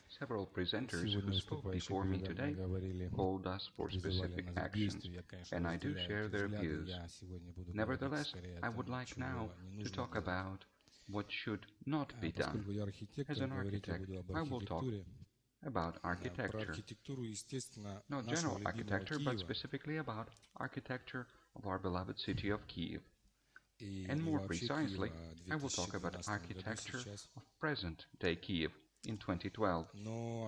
Several presenters who spoke before me today called us for specific actions, and I do share their views. Nevertheless, I would like now to talk about what should not be done. As an architect, I will talk about architecture. Not general architecture, but specifically about architecture of our beloved city of Kyiv. And more precisely, I will talk about architecture of present-day Kyiv in 2012.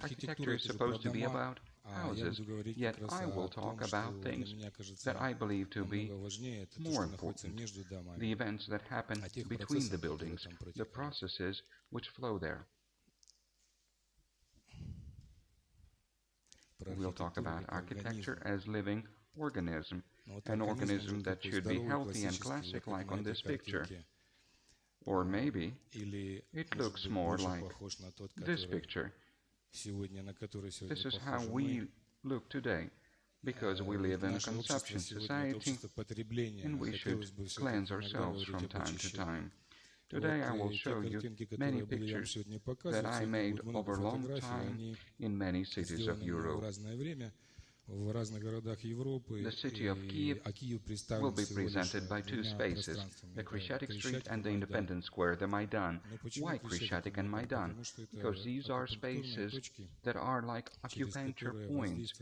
Architecture is supposed to be about houses, yet I will talk about things that I believe to be more important. The events that happen between the buildings, the processes which flow there. We'll talk about architecture as living organism, an organism that should be healthy and classic like on this picture. Or maybe it looks more like this picture. This is how we look today, because we live in a consumption society and we should cleanse ourselves from time to time. Today I will show you many pictures that I made over a long time in many cities of Europe. The city of Kyiv will be presented by two spaces, the Krещатик Street and the Independence Square, the Maidan. Why Krещатик and Maidan? Because these are spaces that are like acupuncture points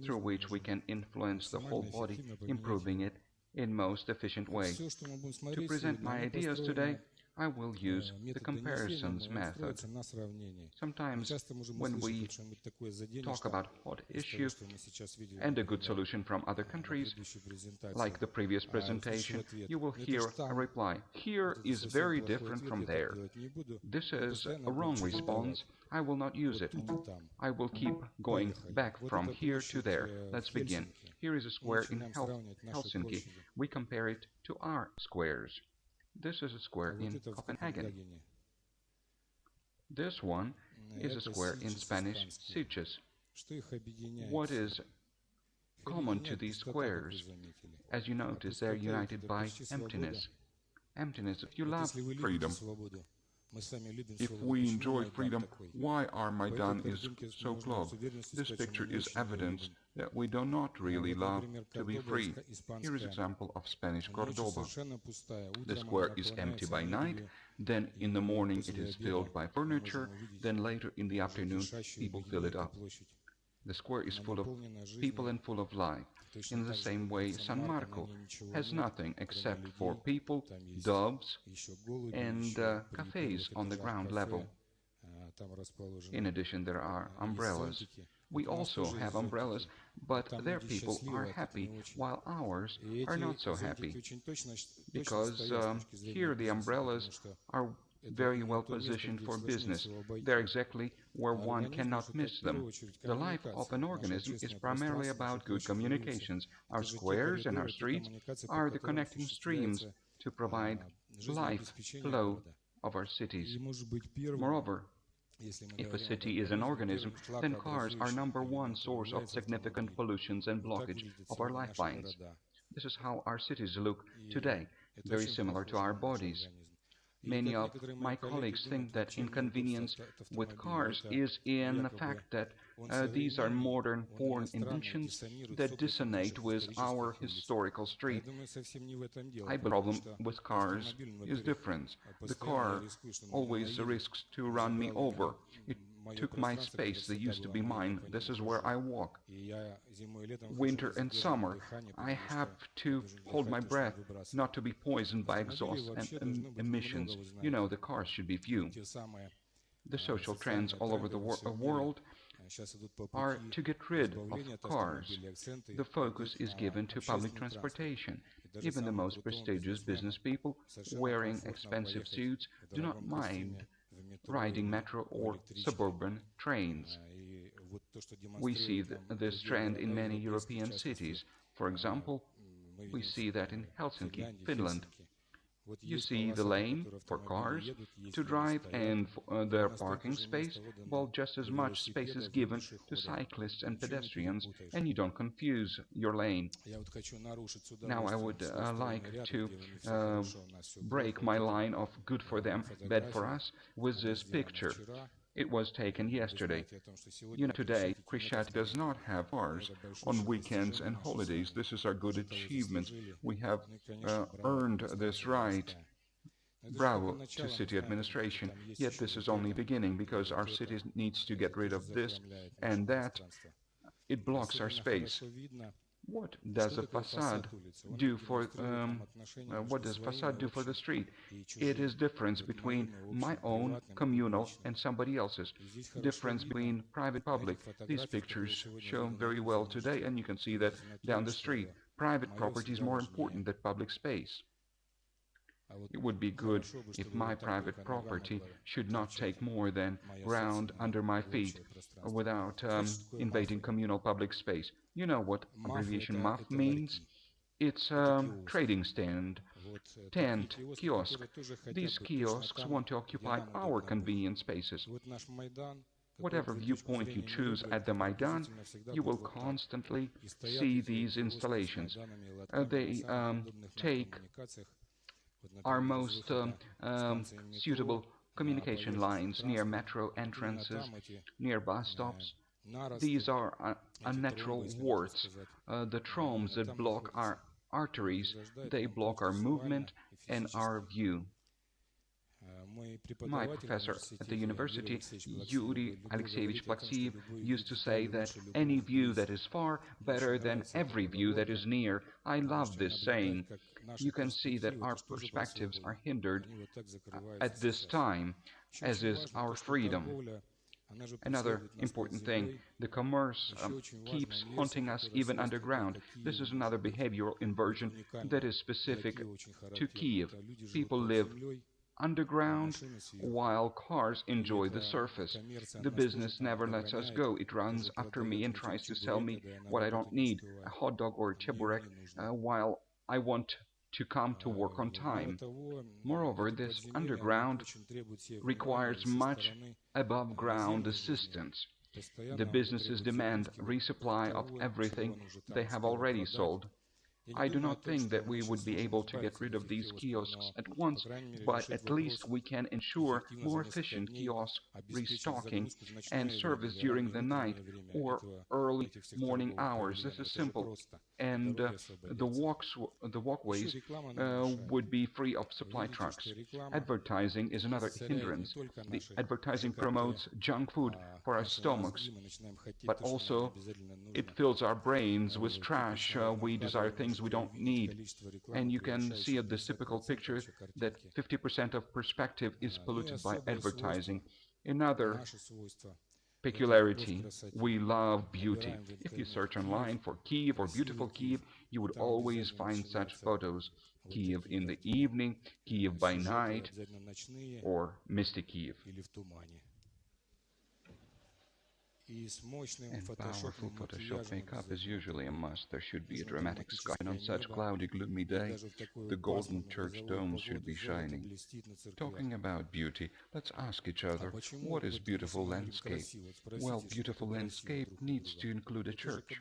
through which we can influence the whole body, improving it in most efficient way. To present my ideas today, I will use the comparisons method. Sometimes when we talk about hot issues and a good solution from other countries, like the previous presentation, you will hear a reply, here is very different from there. This is a wrong response, I will not use it. I will keep going back from here to there. Let's begin. Here is a square in Helsinki. We compare it to our squares. This is a square in Copenhagen. This one is a square in Spanish Sitges. What is common to these squares? As you notice, they're united by emptiness. Emptiness. If you love freedom, if we enjoy freedom, why our Maidan is so close? This picture is evidence that we do not really love to be free. Here is an example of Spanish Cordoba. The square is empty by night, then in the morning it is filled by furniture, then later in the afternoon people fill it up. The square is full of people and full of life. In the same way, San Marco has nothing except for people, doves, and cafes on the ground level. In addition, there are umbrellas. We also have umbrellas, but their people are happy, while ours are not so happy. Because here the umbrellas are very well positioned for business. They're exactly where one cannot miss them. The life of an organism is primarily about good communications. Our squares and our streets are the connecting streams to provide life flow of our cities. Moreover, if a city is an organism, then cars are #1 source of significant pollutions and blockage of our lifelines. This is how our cities look today, very similar to our bodies. Many of my colleagues think that inconvenience with cars is in the fact that these are modern foreign inventions that dissonate with our historical street. The problem with cars is different. The car always risks to run me over. It took my space that used to be mine. This is where I walk. Winter and summer, I have to hold my breath not to be poisoned by exhaust and emissions. You know, the cars should be few. The social trends all over the world are to get rid of cars. The focus is given to public transportation. Even the most prestigious business people wearing expensive suits do not mind riding metro or suburban trains. We see this trend in many European cities. For example, we see that in Helsinki, Finland. You see the lane for cars to drive and their parking space, well, just as much space is given to cyclists and pedestrians, and you don't confuse your lane. Now I would like to break my line of good for them, bad for us with this picture. It was taken yesterday. You know, today, Christianity does not have cars on weekends and holidays. This is our good achievement. We have earned this right. Bravo to city administration. Yet this is only beginning, because our city needs to get rid of this and that. It blocks our space. What does a facade do for the street? It is difference between my own communal and somebody else's. Difference between private public. These pictures show very well today, and you can see that down the street. Private property is more important than public space. It would be good if my private property should not take more than ground under my feet without invading communal public space. You know what abbreviation MAF means? It's a trading stand, tent, kiosk. These kiosks want to occupy our convenient spaces. Whatever viewpoint you choose at the Maidan, you will constantly see these installations. They take our most suitable communication lines near metro entrances, near bus stops. These are unnatural warts, the trombs that block our arteries. They block our movement and our view. My professor at the university, Yuri Alexeyevich Plakseev, used to say that any view that is far better than every view that is near. I love this saying. You can see that our perspectives are hindered at this time, as is our freedom. Another important thing, the commerce keeps haunting us even underground. This is another behavioral inversion that is specific to Kyiv. People live underground while cars enjoy the surface. The business never lets us go. It runs after me and tries to sell me what I don't need, a hot dog or a cheburek, while I want to come to work on time. Moreover, this underground requires much above-ground assistance. The businesses demand resupply of everything they have already sold. I do not think that we would be able to get rid of these kiosks at once, but at least we can ensure more efficient kiosk restocking and service during the night or early morning hours. This is simple, and the walkways would be free of supply trucks. Advertising is another hindrance. The advertising promotes junk food for our stomachs, but also it fills our brains with trash. We desire things we don't need. And you can see at this typical picture that 50% of perspective is polluted by advertising. Another peculiarity, we love beauty. If you search online for Kyiv or beautiful Kyiv, you would always find such photos. Kyiv in the evening, Kyiv by night, or misty Kyiv. And powerful Photoshop makeup is usually a must. There should be a dramatic sky, and on such cloudy, gloomy day, the golden church domes should be shining. Talking about beauty, let's ask each other, what is beautiful landscape? Well, beautiful landscape needs to include a church.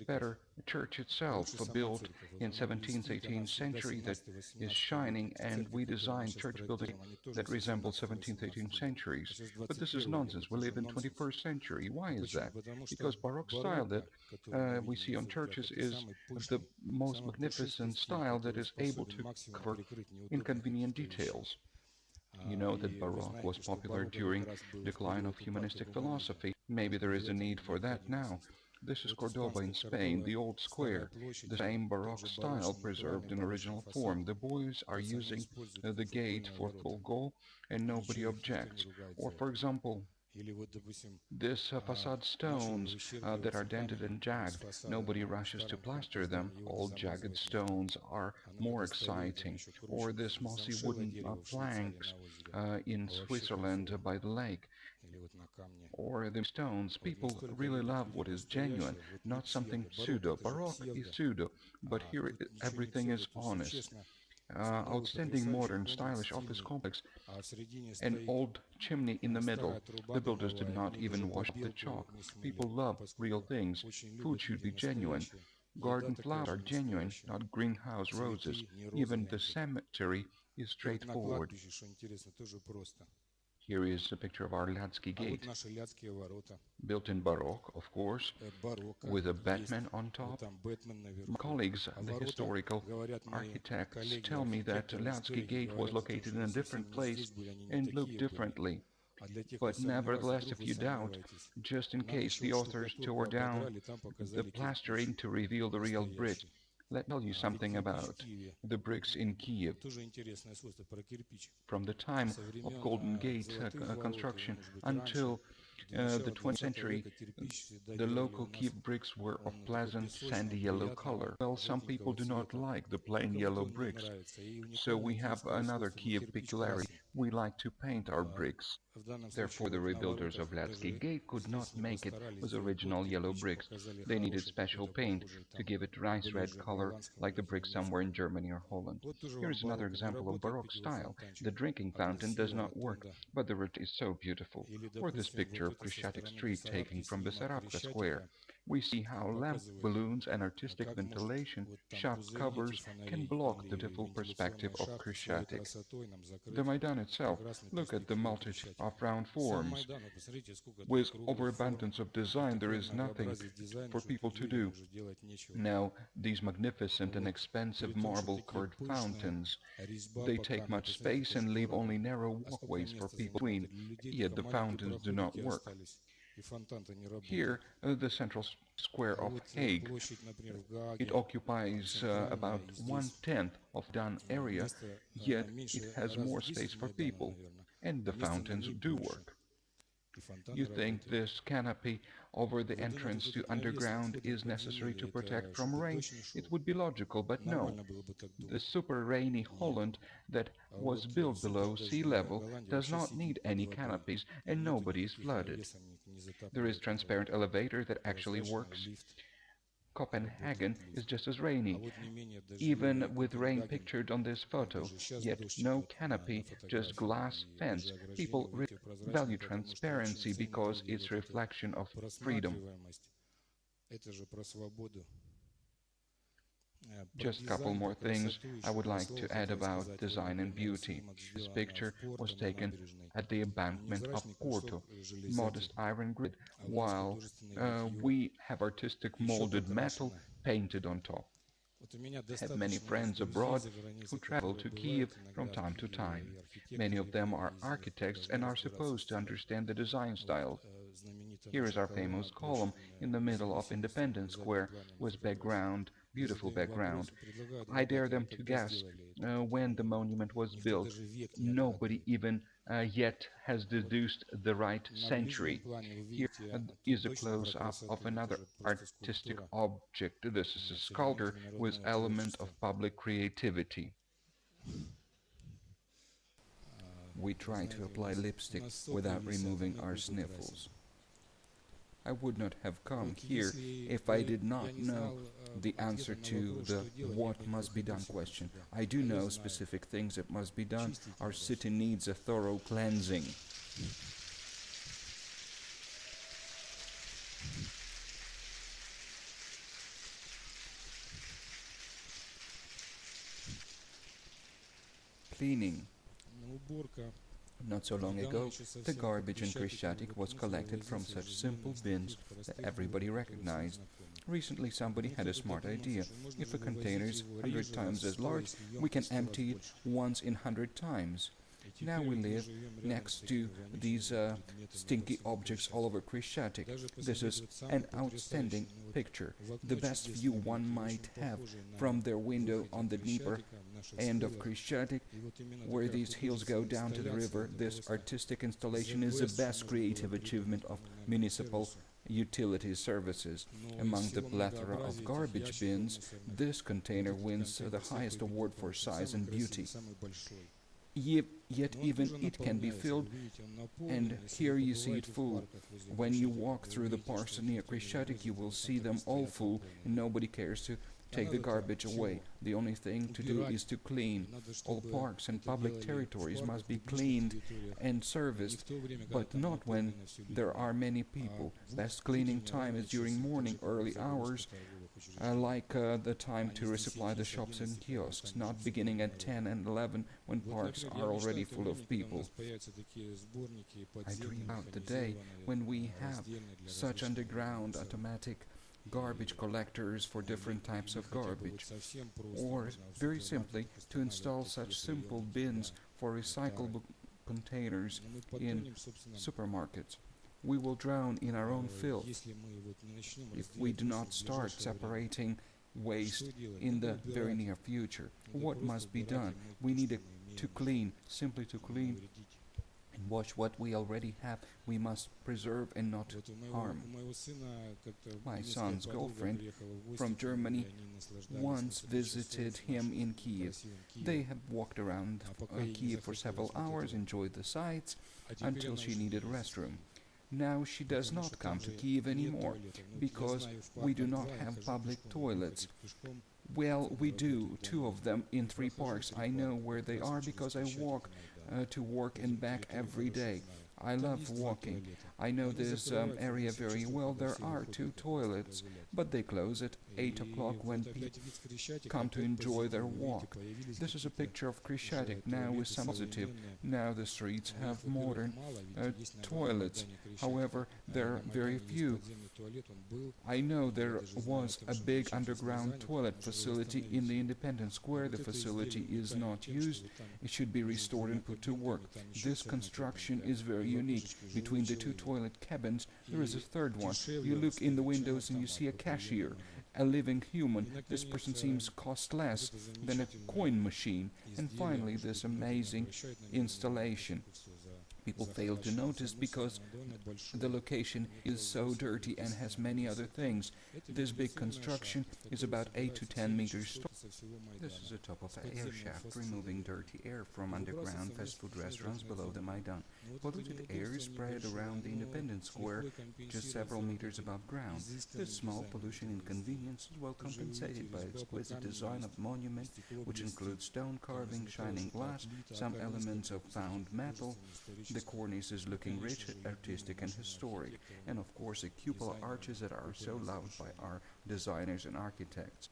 Better, a church itself, built in 17th, 18th century that is shining, and we design church buildings that resemble 17th, 18th centuries. But this is nonsense. We live in 21st century. Why is that? Because Baroque style that we see on churches is the most magnificent style that is able to cover inconvenient details. You know that Baroque was popular during decline of humanistic philosophy. Maybe there is a need for that now. This is Cordoba in Spain, the old square, the same Baroque style preserved in original form. The boys are using the gate for full goal and nobody objects. Or, for example, this facade stones that are dented and jagged, nobody rushes to plaster them. All jagged stones are more exciting. Or this mossy wooden planks in Switzerland by the lake. Or the stones. People really love what is genuine, not something pseudo. Baroque is pseudo, but here everything is honest. outstanding modern stylish office complex, an old chimney in the middle. The builders did not even wash the chalk. People love real things. Food should be genuine. Garden flowers are genuine, not greenhouse roses. Even the cemetery is straightforward. Here is a picture of our Ляцкий gate, built in Baroque, of course, with a Batman on top. My colleagues, the historical architects, tell me that Ляцкий gate was located in a different place and looked differently. But nevertheless, if you doubt, just in case the authors tore down the plastering to reveal the real bricks, let me tell you something about the bricks in Kiev. From the time of Golden Gate construction until the 20th century, the local Kiev bricks were of pleasant sandy yellow color. Well, some people do not like the plain yellow bricks, so we have another Kiev peculiarity. We like to paint our bricks. Therefore, the rebuilders of Ляцкий gate could not make it with original yellow bricks. They needed special paint to give it nice red color, like the bricks somewhere in Germany or Holland. Here is another example of Baroque style. The drinking fountain does not work, but the route is so beautiful. Or this picture of Krещатик Street taken from Bessarabka Square. We see how lamp balloons and artistic ventilation shop covers can block the beautiful perspective of Krещатик. The Maidan itself, look at the multitude of round forms. With overabundance of design, there is nothing for people to do. Now, these magnificent and expensive marble-covered fountains, they take much space and leave only narrow walkways for people between, yet the fountains do not work. Here, the central square of Hague. It occupies about 1/10 of Dun area, yet it has more space for people, and the fountains do work. You think this canopy over the entrance to underground is necessary to protect from rain? It would be logical, but no. The super rainy Holland that was built below sea level does not need any canopies, and nobody is flooded. There is transparent elevator that actually works. Copenhagen is just as rainy, even with rain pictured on this photo, yet no canopy, just glass fence. People value transparency because it's a reflection of freedom. Just a couple more things I would like to add about design and beauty. This picture was taken at the embankment of Porto, modest iron grid, while we have artistic molded metal painted on top. I have many friends abroad who travel to Kiev from time to time. Many of them are architects and are supposed to understand the design style. Here is our famous column in the middle of Independence Square with background, beautiful background. I dare them to guess when the monument was built. Nobody even yet has deduced the right century. Here is a close-up of another artistic object. This is a sculpture with element of public creativity. We try to apply lipstick without removing our sniffles. I would not have come here if I did not know the answer to the what must be done question. I do know specific things that must be done. Our city needs a thorough cleansing. Cleaning. Not so long ago, the garbage in Krещатик was collected from such simple bins that everybody recognized. Recently, somebody had a smart idea. If a container is 100 times as large, we can empty it once in 100 times. Now we live next to these stinky objects all over Krещatик. This is an outstanding picture, the best view one might have from their window on the Dnieper end of Krещatик, where these hills go down to the river. This artistic installation is the best creative achievement of municipal utility services. Among the plethora of garbage bins, this container wins the highest award for size and beauty. Yet even it can be filled, and here you see it full. When you walk through the parks near Krishchatik, you will see them all full, and nobody cares to take the garbage away. The only thing to do is to clean. All parks and public territories must be cleaned and serviced, but not when there are many people. Best cleaning time is during morning early hours, like the time to resupply the shops and kiosks, not beginning at 10 and 11 when parks are already full of people. I dream about the day when we have such underground automatic garbage collectors for different types of garbage, or very simply to install such simple bins for recyclable containers in supermarkets. We will drown in our own filth if we do not start separating waste in the very near future. What must be done? We need to clean, simply to clean and watch what we already have. We must preserve and not harm. My son's girlfriend from Germany once visited him in Kyiv. They have walked around Kyiv for several hours, enjoyed the sights, until she needed a restroom. Now she does not come to Kyiv anymore, because we do not have public toilets. Well, we do, 2 of them in 3 parks. I know where they are because I walk to work and back every day. I love walking. I know this area very well. There are 2 toilets, but they close at 8 o'clock when people come to enjoy their walk. This is a picture of Krishchatik now with some positive. Now the streets have modern toilets. However, there are very few. I know there was a big underground toilet facility in the Independence Square. The facility is not used. It should be restored and put to work. This construction is very unique. Between the 2 toilet cabins, there is a third one. You look in the windows and you see a cashier, a living human. This person seems cost less than a coin machine. And finally, this amazing installation. People fail to notice because the location is so dirty and has many other things. This big construction is about 8 to 10 meters tall. This is the top of an air shaft removing dirty air from underground fast food restaurants below the Maidan. Polluted air is spread around the Independence Square just several meters above ground. This small pollution inconvenience is well compensated by exquisite design of monument, which includes stone carving, shining glass, some elements of found metal. The cornice is looking rich, artistic and historic, and of course the cupola arches that are so loved by our designers and architects.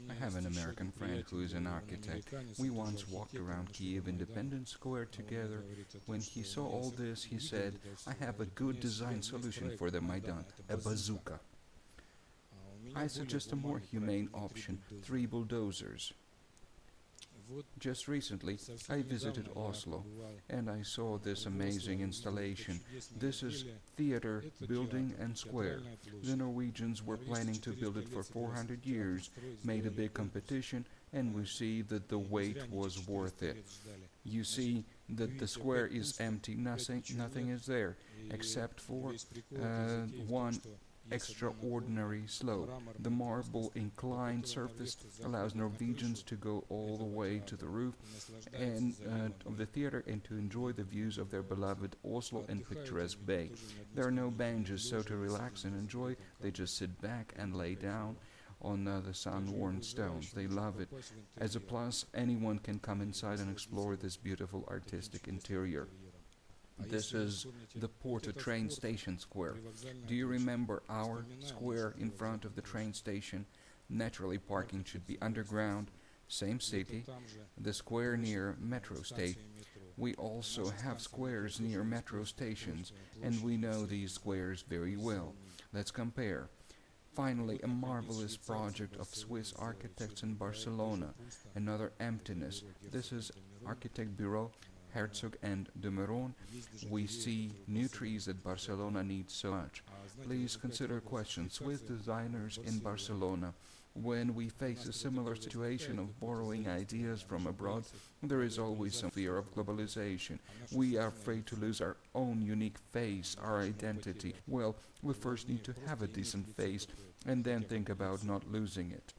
I have an American friend who is an architect. We once walked around Kyiv Independence Square together. When he saw all this, he said, "I have a good design solution for the Maidan, a bazooka." I suggest a more humane option, 3 bulldozers. Just recently, I visited Oslo, and I saw this amazing installation. This is theater, building and square. The Norwegians were planning to build it for 400 years, made a big competition, and we see that the wait was worth it. You see that the square is empty, nothing is there, except for one extraordinary slope. The marble inclined surface allows Norwegians to go all the way to the roof and of the theater and to enjoy the views of their beloved Oslo and picturesque bay. There are no benches, so to relax and enjoy, they just sit back and lay down on the sun-worn stones. They love it. As a plus, anyone can come inside and explore this beautiful artistic interior. This is the Porto train station square. Do you remember our square in front of the train station? Naturally, parking should be underground. Same city, the square near metro station. We also have squares near metro stations, and we know these squares very well. Let's compare. Finally, a marvelous project of Swiss architects in Barcelona. Another emptiness. This is Architect Bureau Herzog and de Meuron. We see new trees that Barcelona needs so much. Please consider questions. Swiss designers in Barcelona. When we face a similar situation of borrowing ideas from abroad, there is always some fear of globalization. We are afraid to lose our own unique face, our identity. Well, we first need to have a decent face and then think about not losing it.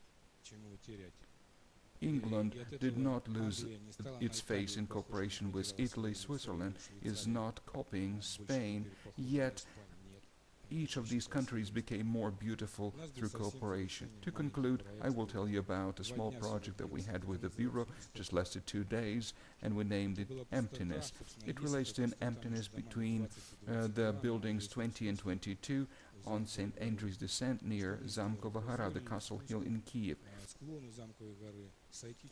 England did not lose its face in cooperation with Italy. Switzerland is not copying Spain, yet each of these countries became more beautiful through cooperation. To conclude, I will tell you about a small project that we had with the Bureau, just lasted 2 days, and we named it Emptiness. It relates to an emptiness between the buildings 20 and 22 on St. Andrew's Descent near Zamkova Hora, the Castle Hill in Kiev.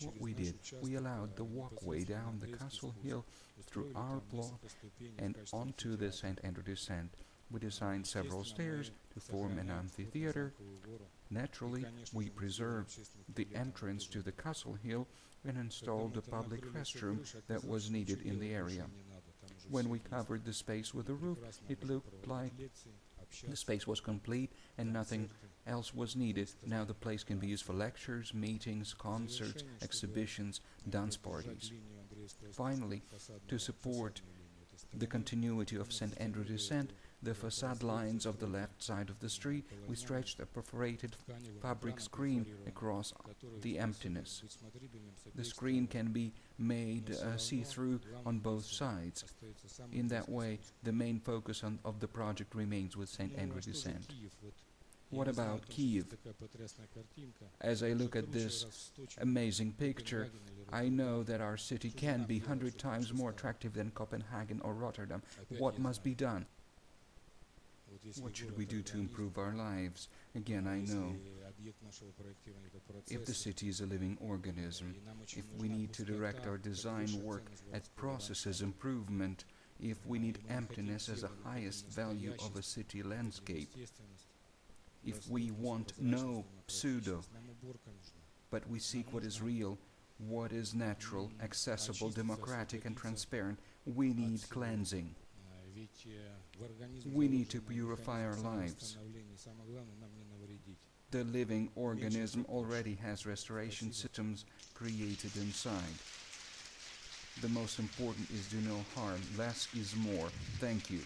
What we did, we allowed the walkway down the Castle Hill through our plot and onto the St. Andrew Descent. We designed several stairs to form an amphitheater. Naturally, we preserved the entrance to the Castle Hill and installed a public restroom that was needed in the area. When we covered the space with a roof, it looked like the space was complete and nothing else was needed. Now the place can be used for lectures, meetings, concerts, exhibitions, dance parties. Finally, to support the continuity of St. Andrew Descent, the facade lines of the left side of the street, we stretched a perforated fabric screen across the emptiness. The screen can be made see-through on both sides. In that way, the main focus of the project remains with St. Andrew Descent. What about Kyiv? As I look at this amazing picture, I know that our city can be 100 times more attractive than Copenhagen or Rotterdam. What must be done? What should we do to improve our lives? Again, I know if the city is a living organism, if we need to direct our design work at processes improvement, if we need emptiness as a highest value of a city landscape, if we want no pseudo, but we seek what is real, what is natural, accessible, democratic and transparent, we need cleansing. We need to purify our lives. The living organism already has restoration systems created inside. The most important is do no harm. Less is more. Thank you.